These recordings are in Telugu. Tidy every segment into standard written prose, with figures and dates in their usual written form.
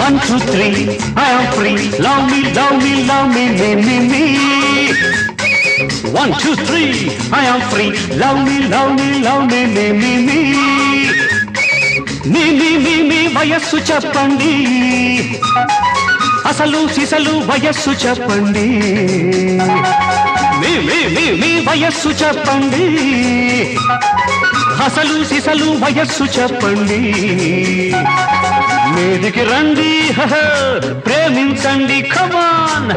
One, two, three, I am free. Love me, love me, love me, me, me, me. 1, 2, 3, I am free. Love me, love me, love me, me, me, me. Me, me, me, me, వయస్సు చెప్పండి, అసలు సిసలు వయస్సు చెప్పండి. మీ మీ మీ మీ వయస్సు చెప్పండి, అసలు సిసలు వయస్సు చెప్పండి. మీదికి రండి, ప్రేమించండి, కమాన్.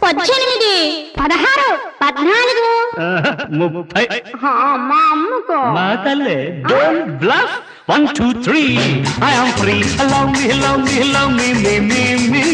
18, 16, 14, 30. మా అమ్మకో మా తల్లే, don't bluff. 1, 2, 3, I am free. Love me, love me, love me, me, me, me.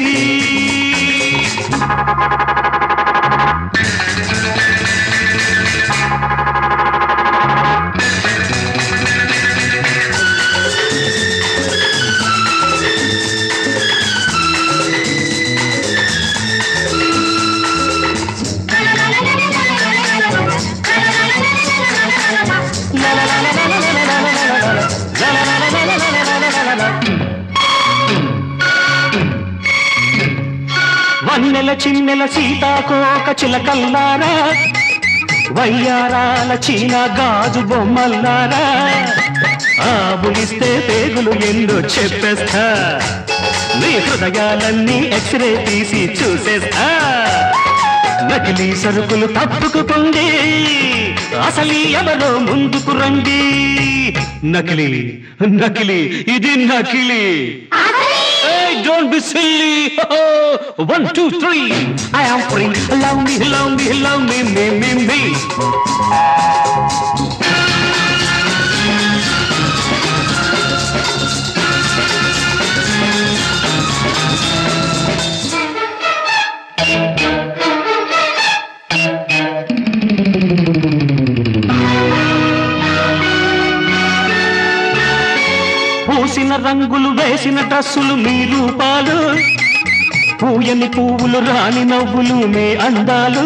వన్నెల చిన్నెల సీతాకోక చిలకల్లారా, వయ్యారాల చీన గాజు బొమ్మల్లారా, ఆబులిస్తే పేగులు ఎన్నో చెప్పేస్తా, నీ హృదయాలన్నీ ఎక్స్రే తీసి చూసేస్తా. నకిలీ సరుకులు తప్పుకుపోండి, అసలు ఎవరో ముందుకు రండి. నకిలీ నకిలీ ఇది నకిలీ. Hey, don't be silly. 1, 2, 3, I am free. Love me, love me, love me, me, me, me. పూసిన రంగులు వేసిన డ్రస్సులు మీ రూపాలు, పూయని పువ్వులు రాని నవ్వులు మీ అందాలు,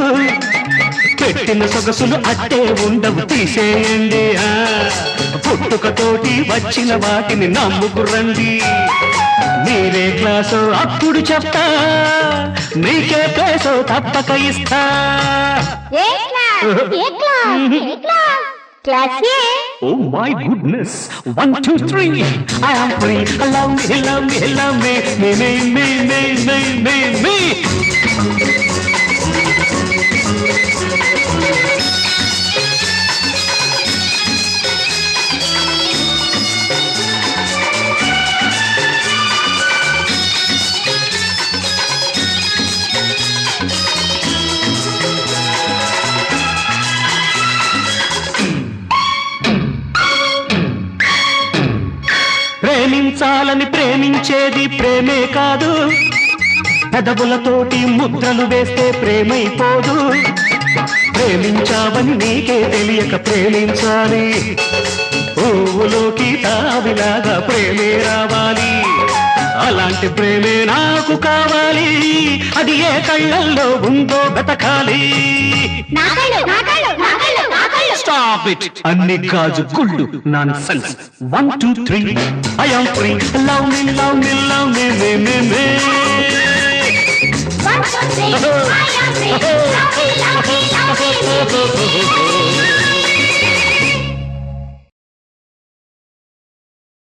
పెట్టిన సొగసులు అట్టే ఉండవు తీసేయండి. పుట్టుకతోటి వచ్చిన వాటిని నమ్ముకురండి. మీరే క్లాసో అప్పుడు చెప్తా, మీకే ప్లేసో తప్పక ఇస్తా. Oh my goodness. 1, 2, 3, I am free. Love me, love me, love me, me, me, me, me, me, me, me. ప్రేమించాలని ప్రేమించేది ప్రేమే కాదు, పెదవులతోటి ముద్రలు వేస్తే ప్రేమైపోదు. ప్రేమించావని నీకే తెలియక ప్రేమించాలి, పువ్వులోకి తావిలాగా ప్రేమే రావాలి. అలాంటి ప్రేమే నాకు కావాలి, అది ఏ కళ్ళల్లో ఉందో వెతకాలి. Stop it! అన్ని గాజు గుళ్ళు nonsense. 1, 2, 3, I am free. Love me, love me, love me, me, me, me. 1, 2, 3, I am free. Love me, love me, love me, me, me.